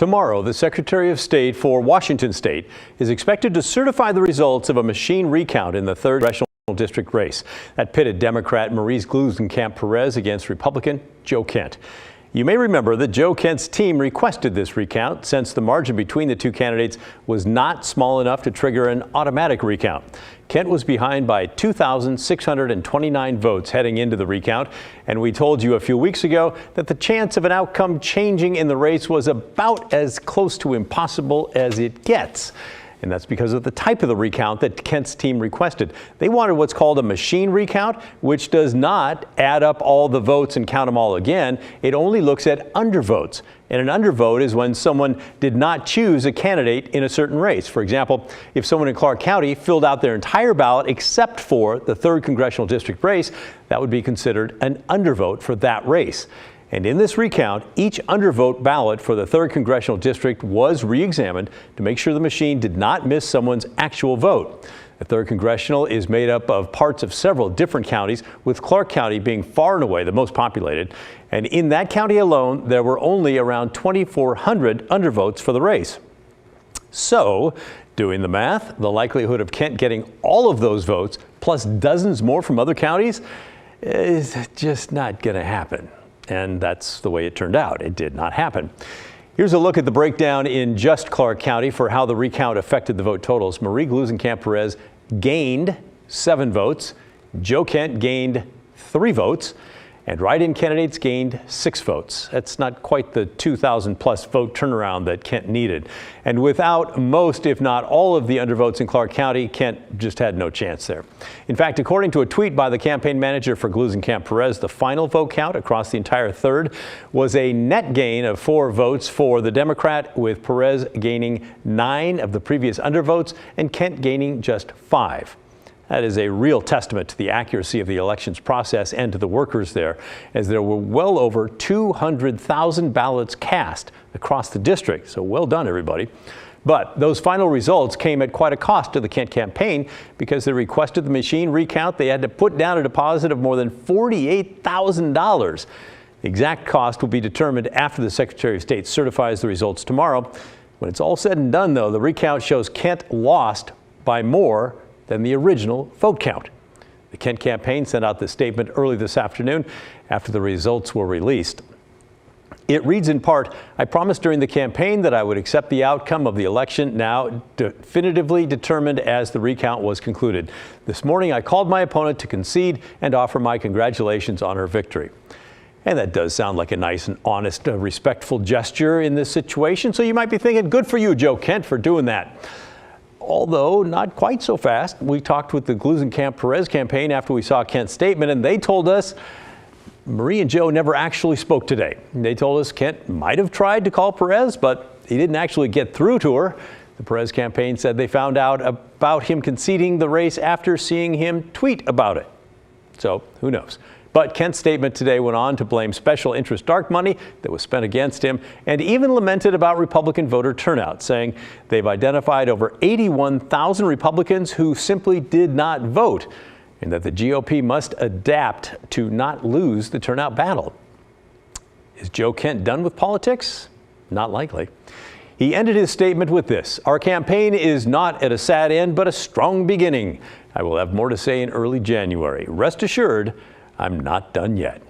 Tomorrow, the Secretary of State for Washington State is expected to certify the results of a machine recount in the 3rd Congressional District race that pitted Democrat Gluesenkamp Perez against Republican Joe Kent. You may remember that Joe Kent's team requested this recount since the margin between the two candidates was not small enough to trigger an automatic recount. Kent was behind by 2,629 votes heading into the recount, and we told you a few weeks ago that the chance of an outcome changing in the race was about as close to impossible as it gets. And that's because of the type of the recount that Kent's team requested. They wanted what's called a machine recount, which does not add up all the votes and count them all again. It only looks at undervotes. And an undervote is when someone did not choose a candidate in a certain race. For example, if someone in Clark County filled out their entire ballot except for the 3rd Congressional District race, that would be considered an undervote for that race. And in this recount, each undervote ballot for the 3rd Congressional District was re-examined to make sure the machine did not miss someone's actual vote. The 3rd Congressional is made up of parts of several different counties, with Clark County being far and away the most populated. And in that county alone, there were only around 2,400 undervotes for the race. So, doing the math, the likelihood of Kent getting all of those votes, plus dozens more from other counties, is just not going to happen. And that's the way it turned out. It did not happen. Here's a look at the breakdown in just Clark County for how the recount affected the vote totals. Gluesenkamp Perez gained 7 votes. Joe Kent gained 3 votes. And write-in candidates gained 6 votes. That's not quite the 2,000 plus vote turnaround that Kent needed. And without most, if not all, of the undervotes in Clark County, Kent just had no chance there. In fact, according to a tweet by the campaign manager for Gluesenkamp Perez, the final vote count across the entire 3rd was a net gain of 4 votes for the Democrat, with Perez gaining 9 of the previous undervotes and Kent gaining just 5. That is a real testament to the accuracy of the elections process and to the workers there, as there were well over 200,000 ballots cast across the district. So well done, everybody. But those final results came at quite a cost to the Kent campaign because they requested the machine recount. They had to put down a deposit of more than $48,000. The exact cost will be determined after the Secretary of State certifies the results tomorrow. When it's all said and done, though, the recount shows Kent lost by more than the original vote count. The Kent campaign sent out this statement early this afternoon after the results were released. It reads in part, "I promised during the campaign that I would accept the outcome of the election, now definitively determined as the recount was concluded. This morning I called my opponent to concede and offer my congratulations on her victory." And that does sound like a nice and honest, respectful gesture in this situation. So you might be thinking, good for you, Joe Kent, for doing that. Although not quite so fast. We talked with the Gluesenkamp Perez campaign after we saw Kent's statement, and they told us Marie and Joe never actually spoke today. They told us Kent might have tried to call Perez, but he didn't actually get through to her. The Perez campaign said they found out about him conceding the race after seeing him tweet about it. So who knows? But Kent's statement today went on to blame special interest dark money that was spent against him and even lamented about Republican voter turnout, saying they've identified over 81,000 Republicans who simply did not vote and that the GOP must adapt to not lose the turnout battle. Is Joe Kent done with politics? Not likely. He ended his statement with this: "Our campaign is not at a sad end, but a strong beginning. I will have more to say in early January. Rest assured, I'm not done yet."